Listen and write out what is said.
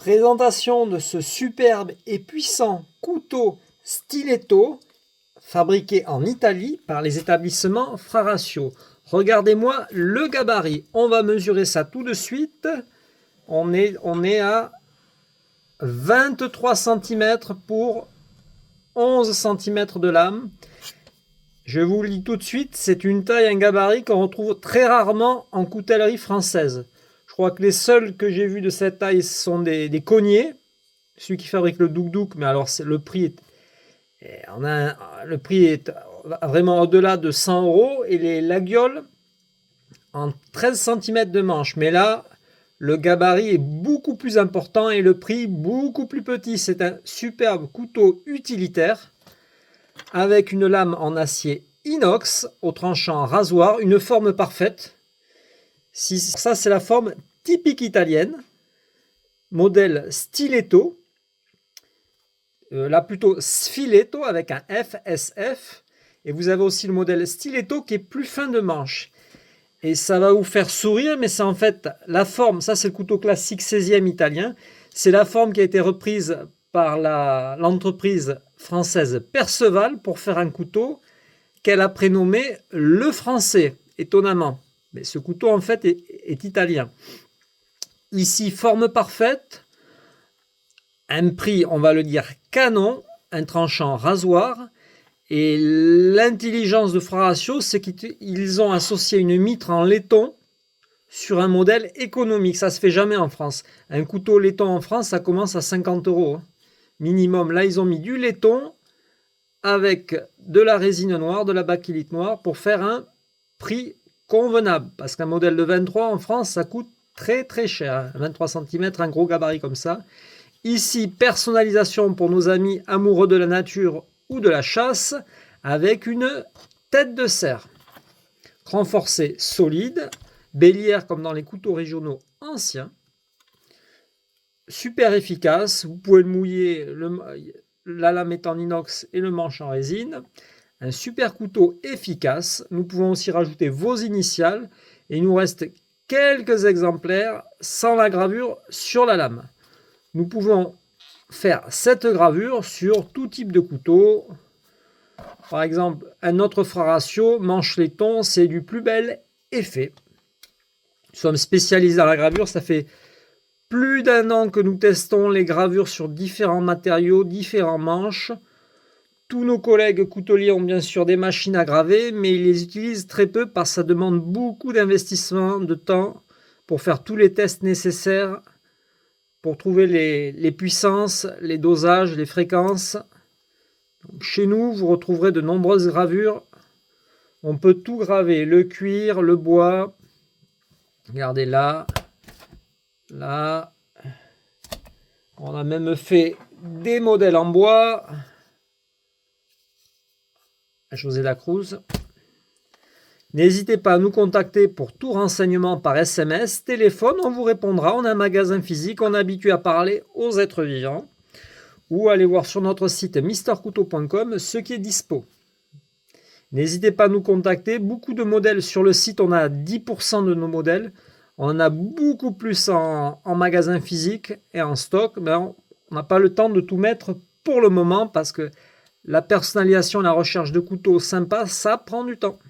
Présentation de ce superbe et puissant couteau stiletto fabriqué en Italie par les établissements Fraratio. Regardez-moi le gabarit. On va mesurer ça tout de suite. On est à 23 cm pour 11 cm de lame. Je vous le dis tout de suite, c'est une taille, un gabarit qu'on retrouve très rarement en coutellerie française. Je crois que les seuls que j'ai vus de cette taille sont des Cognier, celui qui fabrique le Douk, mais alors le prix est vraiment au-delà de 100 €, et les Laguiole en 13 cm de manche. Mais là, le gabarit est beaucoup plus important et le prix beaucoup plus petit. C'est un superbe couteau utilitaire avec une lame en acier inox au tranchant rasoir, une forme parfaite. Ça, c'est la forme typique italienne, modèle stiletto, là plutôt sfiletto avec un FSF, et vous avez aussi le modèle stiletto qui est plus fin de manche. Et ça va vous faire sourire, mais c'est en fait la forme, ça c'est le couteau classique 16e italien, c'est la forme qui a été reprise par l'entreprise française Perceval pour faire un couteau qu'elle a prénommé le français, étonnamment. Mais ce couteau en fait est italien. Ici, forme parfaite, un prix, on va le dire, canon, un tranchant rasoir. Et l'intelligence de Fraratio, c'est qu'ils ont associé une mitre en laiton sur un modèle économique. Ça se fait jamais en France. Un couteau laiton en France, ça commence à 50 € minimum. Là, ils ont mis du laiton avec de la résine noire, de la bakélite noire pour faire un prix convenable. Parce qu'un modèle de 23 en France, ça coûte très très cher. 23 cm, un gros gabarit comme ça. Ici, personnalisation pour nos amis amoureux de la nature ou de la chasse avec une tête de cerf. Renforcée solide, bélière comme dans les couteaux régionaux anciens. Super efficace, vous pouvez le mouiller, la lame est en inox et le manche en résine. Un super couteau efficace. Nous pouvons aussi rajouter vos initiales et il nous reste quelques exemplaires sans la gravure sur la lame. Nous pouvons faire cette gravure sur tout type de couteau. Par exemple, un autre Fraratio, manche laiton, c'est du plus bel effet. Nous sommes spécialisés dans la gravure, ça fait plus d'1 an que nous testons les gravures sur différents matériaux, différents manches. Tous nos collègues couteliers ont bien sûr des machines à graver, mais ils les utilisent très peu parce que ça demande beaucoup d'investissement, de temps pour faire tous les tests nécessaires, pour trouver les puissances, les dosages, les fréquences. Donc, chez nous, vous retrouverez de nombreuses gravures. On peut tout graver, le cuir, le bois. Regardez là. Là. On a même fait des modèles en bois. José Lacruz. N'hésitez pas à nous contacter pour tout renseignement par SMS, téléphone, on vous répondra. On a un magasin physique, on est habitué à parler aux êtres vivants. Ou allez voir sur notre site mistercouteau.com ce qui est dispo. N'hésitez pas à nous contacter. Beaucoup de modèles sur le site, on a 10% de nos modèles. On en a beaucoup plus en magasin physique et en stock. Mais on n'a pas le temps de tout mettre pour le moment parce que la personnalisation et la recherche de couteaux sympas, ça prend du temps.